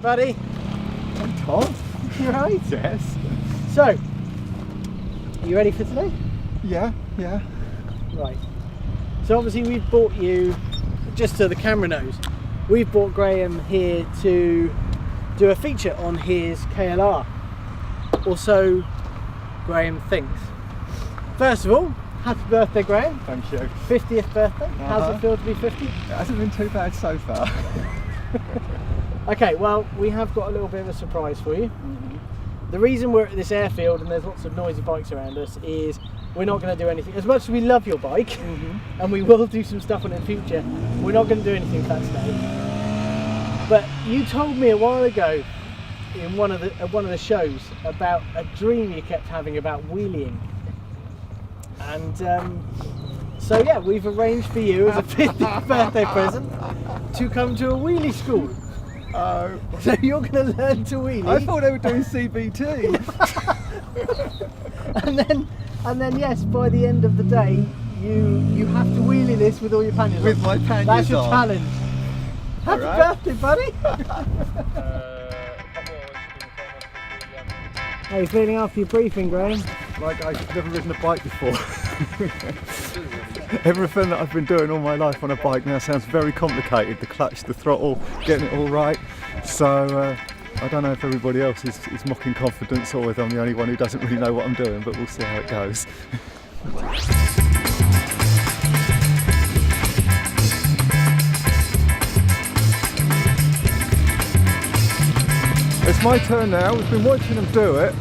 Alright, buddy. I'm Tom. Right. Yes. So, you ready for today? Yeah. Right. So obviously we've brought you, just so the camera knows, we've brought Graham here to do a feature on his KLR. Or so Graham thinks. First of all, happy birthday, Graham. Thank you. 50th birthday. How's it feel to be 50? It hasn't been too bad so far. Okay, well, we have got a little bit of a surprise for you. The reason we're at this airfield and there's lots of noisy bikes around us is we're not going to do anything. As much as we love your bike, and we will do some stuff on it in the future, we're not going to do anything with that today. But you told me a while ago in one of the shows about a dream you kept having about wheeling. And so yeah, we've arranged for you as a 50th birthday present to come to a wheelie school. Oh. So you're going to learn to wheelie. I thought they were doing CBT. and then yes, by the end of the day, you have to wheelie this with all your panniers With on. my panniers That's your on. challenge. Happy birthday, buddy. How are you feeling after your briefing, Graham? Like I've never ridden a bike before. Everything that I've been doing all my life on a bike now sounds very complicated. The clutch, the throttle, getting it all right. So I don't know if everybody else is mocking confidence or whether I'm the only one who doesn't really know what I'm doing, but we'll see how it goes. It's my turn now. We've been watching them do it,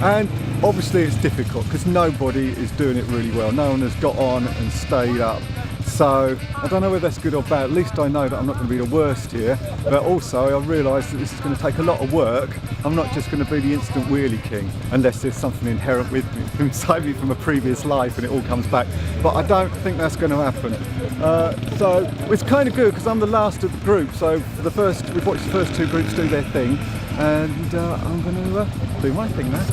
and obviously it's difficult because nobody is doing it really well. No one has got on and stayed up. So I don't know whether that's good or bad. At least I know that I'm not going to be the worst here, but also I realise that this is going to take a lot of work. I'm not just going to be the instant wheelie king unless there's something inherent with me, inside me from a previous life and it all comes back. But I don't think that's going to happen. So it's kind of good because I'm the last of the group. So for we've watched the first two groups do their thing, and I'm going to do my thing now.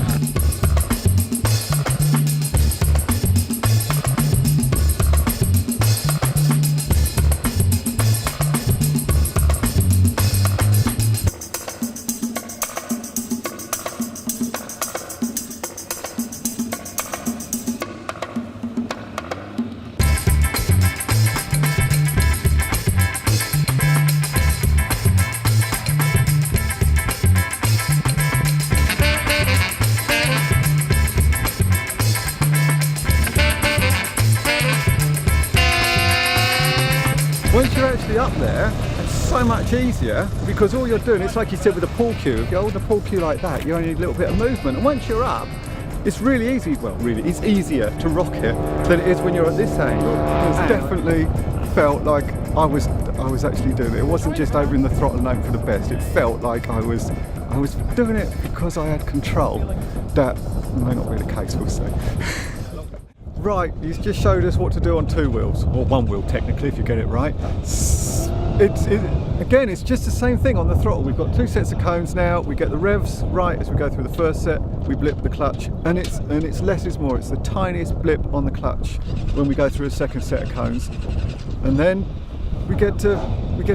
Once you're actually up there, it's so much easier because all you're doing, it's like you said with a pool cue. If you hold a pool cue like that, you only need a little bit of movement. And once you're up, it's really easy. Well, really, it's easier to rock it than it is when you're at this angle. It's definitely felt like I was actually doing it. It wasn't just opening the throttle and hoping for the best. It felt like I was doing it because I had control. That may not be the case, we'll see. Right, he's just showed us what to do on two wheels, or one wheel technically if you get it right. Again, it's just the same thing on the throttle. We've got two sets of cones now. We get the revs right as we go through the first set. We blip the clutch, and it's less is more. It's the tiniest blip on the clutch when we go through a second set of cones, and then we get to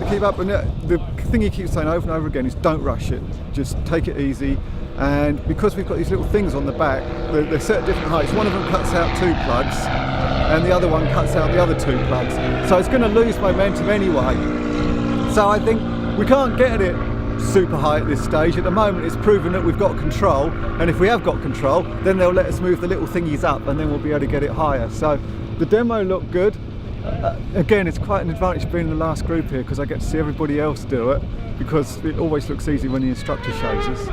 keep up. And the thing he keeps saying over and over again is don't rush it. Just take it easy. And because we've got these little things on the back, they're set at different heights. One of them cuts out two plugs and the other one cuts out the other two plugs. So it's going to lose momentum anyway. So I think we can't get it super high at this stage. At the moment it's proven that we've got control, and if we have got control, then they'll let us move the little thingies up and then we'll be able to get it higher. So the demo looked good. Again, it's quite an advantage being in the last group here because I get to see everybody else do it, because it always looks easy when the instructor shows us.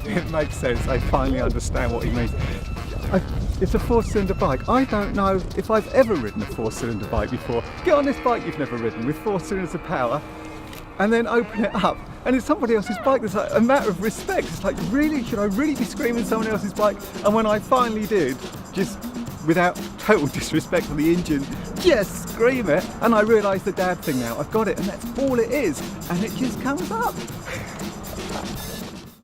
It makes sense. I finally understand what he means. It's a four-cylinder bike. I don't know if I've ever ridden a four-cylinder bike before. Get on this bike you've never ridden with 4 cylinders of power and then open it up and it's somebody else's bike. There's like a matter of respect. It's like, really, should I really be screaming someone else's bike? And when I finally did, just without total disrespect for the engine, just scream it, and I realise the dad thing now. I've got it, and that's all it is, and it just comes up.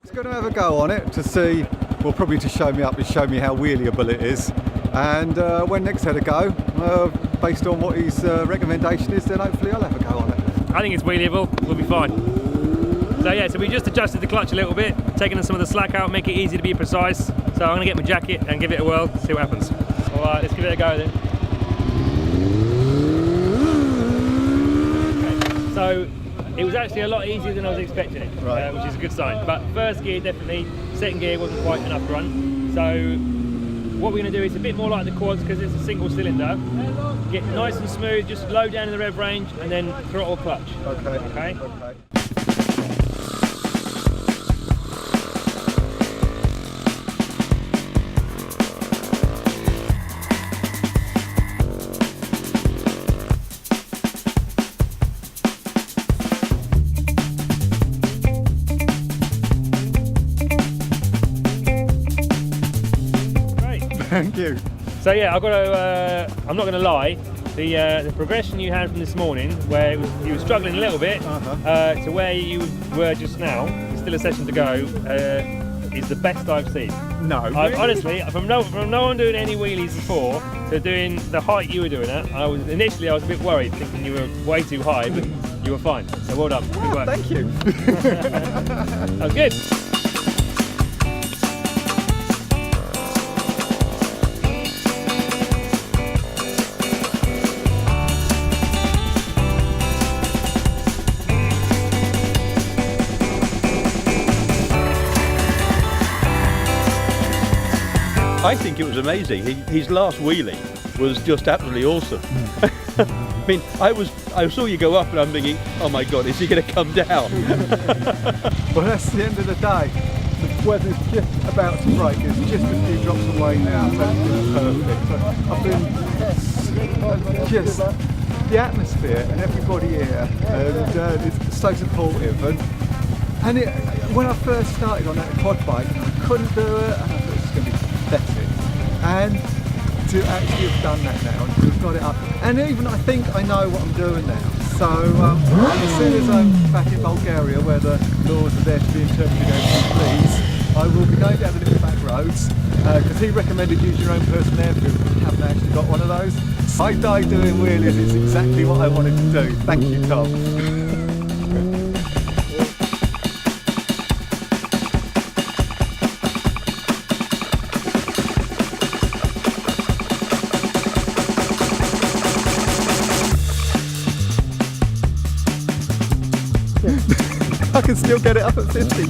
It's going to have a go on it to see, well, probably to show me up and show me how wheelieable it is. And when Nick's had a go, based on what his recommendation is, then hopefully I'll have a go on it. I think it's wheelieable, we'll be fine. So yeah, so we just adjusted the clutch a little bit, taking some of the slack out, make it easy to be precise. So I'm going to get my jacket and give it a whirl, see what happens. Alright, let's give it a go then. Okay. So it was actually a lot easier than I was expecting it, Right. which is a good sign. But first gear definitely, second gear wasn't quite enough to run. So what we're going to do is a bit more like the quads because it's a single cylinder. Get nice and smooth, just low down in the rev range and then throttle clutch. Okay. Okay? Thank you. So yeah, I've got to. I'm not going to lie. The progression you had from this morning, where you were struggling a little bit, to where you were just now, still a session to go, is the best I've seen. No. Honestly, from no one doing any wheelies before to doing the height you were doing at, initially I was a bit worried, thinking you were way too high, but you were fine. So well done. Good work. Thank you. That was good. I think it was amazing. His last wheelie was just absolutely awesome. I mean, I saw you go up and I'm thinking, oh my God, is he going to come down? Well, that's the end of the day. The weather's just about to break. It's just a few drops away now, so it's been perfect. So I've been just the atmosphere and everybody here, and it's so supportive. And when I first started on that quad bike, I couldn't do it, and I thought it was going to be pathetic. And to actually have done that now, and to have got it up, and even I think I know what I'm doing now. So as soon as I'm back in Bulgaria, where the laws are there to be interpreted as you please, I will be going down the little back roads, because he recommended using your own personal airfield, but we haven't actually got one of those. I die doing wheelies, it's exactly what I wanted to do. Thank you, Tom. I can still get it up at 50.